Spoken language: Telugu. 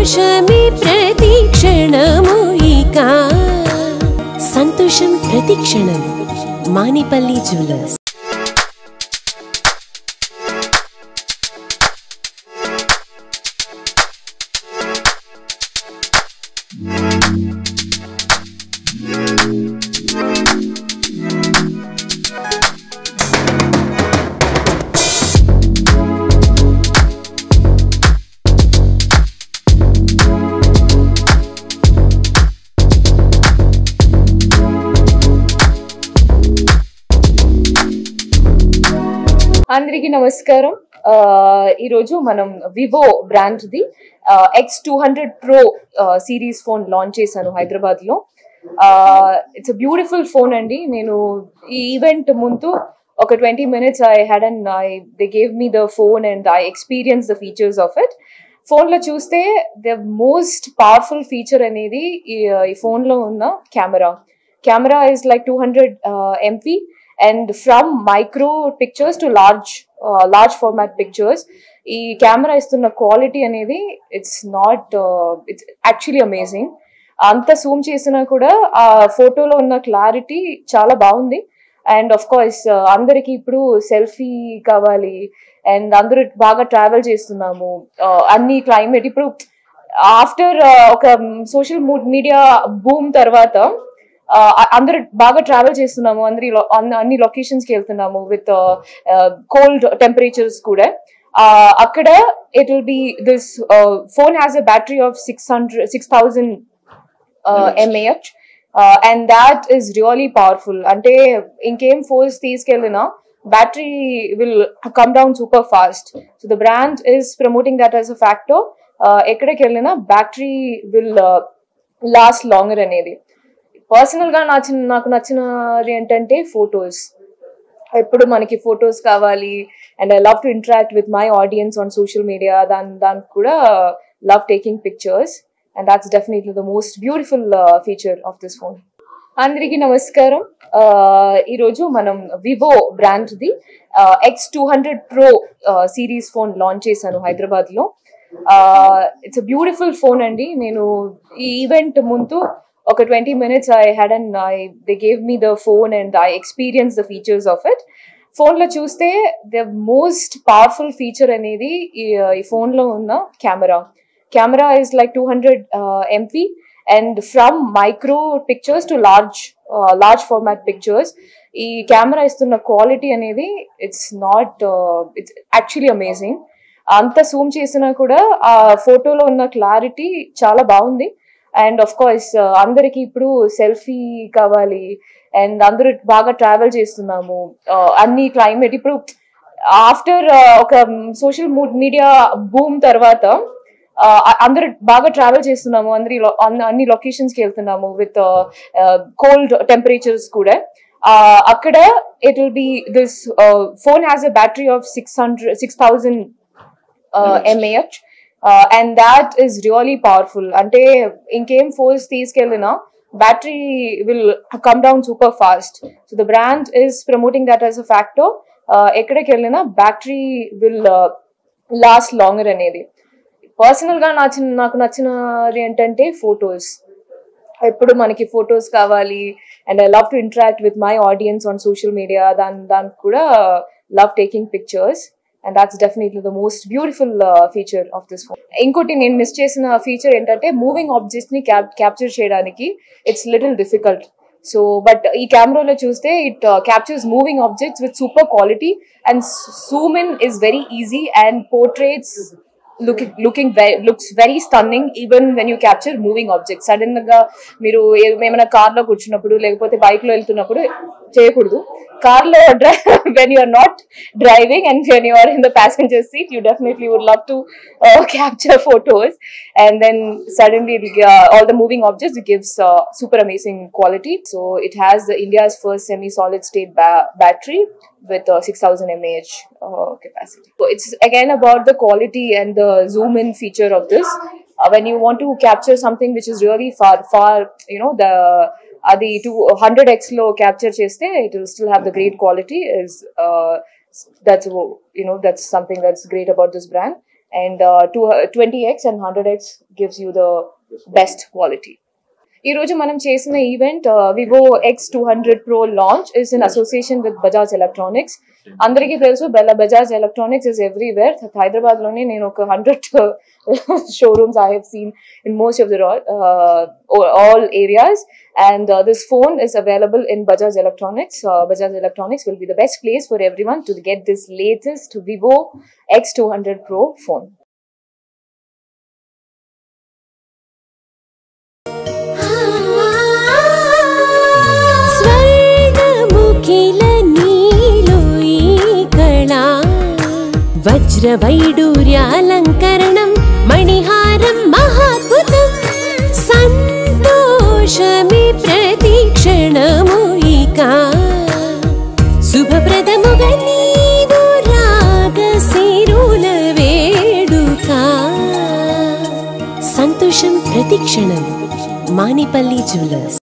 సంతోషమే ప్రతిక్షణము ఇక సంతోషం ప్రతిక్షణం మానిపల్లి జ్యువెలర్స్. అందరికీ నమస్కారం. ఈ రోజు మనం Vivo brand the X200 Pro series phone launch చేశాను హైదరాబాద్ లో. ఇట్స్ అ బ్యూటిఫుల్ ఫోన్ అండి. నేను ఈ ఈవెంట్ ముందు ఒక 20 minutes they gave me the phone and I experienced the features of it. Phone లో చూస్తే ద మోస్ట్ పవర్ఫుల్ ఫీచర్ అనేది ఈ ఫోన్ లో ఉన్న camera is like 200 MP and from micro pictures to large format pictures. ఈ కెమెరా ఇస్తున్న క్వాలిటీ అనేది ఇట్స్ యాక్చువల్లీ అమేజింగ్. అంత జూమ్ చేసినా కూడా ఆ ఫోటోలో ఉన్న క్లారిటీ చాలా బాగుంది. అండ్ ఆఫ్ కోర్స్ అందరికి ఇప్పుడు సెల్ఫీ కావాలి అండ్ అందరూ బాగా ట్రావెల్ చేస్తున్నాము. అన్ని క్లైమేట్ ఇప్పుడు ఆఫ్టర్ ఒక సోషల్ మీడియా బూమ్ తర్వాత అందరూ బాగా ట్రావెల్ చేస్తున్నాము. అన్ని లొకేషన్స్ కి వెళ్తున్నాము విత్ కోల్డ్ టెంపరేచర్స్ కూడా. అక్కడ it will be this phone has a battery of 6000 mAh and that is really powerful. అంటే ఇంకేం ఫోన్స్ తీసుకెళ్ళినా battery will come down super fast. So the brand is promoting that as a factor. ఎక్కడికి వెళ్ళినా బ్యాటరీ విల్ లాస్ట్ లాంగర్ అనేది. పర్సనల్ గా నాకు నచ్చినది ఏంటంటే ఫొటోస్. ఎప్పుడు మనకి ఫొటోస్ కావాలి and I love to interact with my audience on social media. దానికి కూడా love taking pictures and that's definitely the most beautiful feature of this phone. అందరికీ నమస్కారం. ఈ రోజు మనం Vivo brand the X200 Pro series phone launch చేశాను హైదరాబాద్ లో. ఇట్స్ అ బ్యూటిఫుల్ ఫోన్ అండి. నేను ఈ ఈవెంట్ ముందు ఒక 20 minutes they gave me the phone and I experienced the features of it. Phone లో చూస్తే ద మోస్ట్ పవర్ఫుల్ ఫీచర్ అనేది ఈ ఫోన్ లో ఉన్న camera is like 200 MP and from micro pictures to large format pictures. ఈ కెమెరా ఇస్తున్న క్వాలిటీ అనేది ఇట్స్ యాక్చువల్లీ అమేజింగ్. అంత జూమ్ చేసినా కూడా ఆ ఫోటోలో ఉన్న క్లారిటీ చాలా బాగుంది. అండ్ ఆఫ్ కోర్స్ అందరికి ఇప్పుడు సెల్ఫీ కావాలి అండ్ అందరూ బాగా ట్రావెల్ చేస్తున్నాము. అన్ని క్లైమేట్ ఇప్పుడు ఆఫ్టర్ ఒక సోషల్ మీడియా బూమ్ తర్వాత అందరూ బాగా ట్రావెల్ చేస్తున్నాము. అన్ని లొకేషన్స్ కి వెళ్తున్నాము విత్ కోల్డ్ టెంపరేచర్స్ కూడా. అక్కడ it will be this phone has a battery of 6000 mAh and that is really powerful. అంటే ఇంకేం ఫోన్స్ తీసుకెళ్ళినా battery will come down super fast. So the brand is promoting that as a factor. ఎక్కడికి వెళ్ళినా బ్యాటరీ విల్ లాస్ట్ లాంగర్ అనేది. పర్సనల్ గా నాకు నచ్చినది ఏంటంటే ఫొటోస్. ఎప్పుడు మనకి ఫొటోస్ కావాలి and I love to interact with my audience on social media. దానికి కూడా love taking pictures and that's definitely the most beautiful feature of this phone. ఇంకోటి నేను మిస్ చేసిన ఫీచర్ ఏంటంటే మూవింగ్ ఆబ్జెక్ట్స్ ని క్యాప్చర్ చేయడానికి it's little difficult. So but ఈ కెమెరాలో చూస్తే it captures moving objects with super quality and Zoom in is very easy and portraits looks very stunning even when you capture moving objects. Sudden గా మీరు ఏమైనా కార్ లో కూర్చున్నప్పుడు లేకపోతే బైక్ లో వెళ్తున్నప్పుడు చేయకూడదు. కార్ లో when you are not driving and when you are in the passenger seat you definitely would love to capture photos and then suddenly all the moving objects it gives super amazing quality. So it has the India's first semi solid state battery with 6000 mAh capacity. So it's again about the quality and the zoom in feature of this. When you want to capture something which is really far, you know, the అది 200x లో క్యాప్చర్ చేస్తే it will still have the great quality. That's something that's great about this brand. and 20x and 100x gives you the best quality. ఈ రోజు మనం చేసిన event Vivo X200 Pro launch is in association with Bajaj electronics. అందరికీ తెలుసు Bajaj electronics is everywhere. Hyderabad లోనే నేను ఒక 100 showrooms I have seen in most of the all areas, and this phone is available in Bajaj Electronics. Bajaj Electronics will be the best place for everyone to get this latest Vivo X200 Pro phone. వజ్రవైడూర్యాలంకరణం మణిహారం మహాద్భుతం సంతోషమే ప్రతిక్షణము ఇక శుభప్రదముగా నీవు రాగశిరుల వేడుక సంతోషం ప్రతిక్షణం మానిపల్లి జ్యువెలర్స్.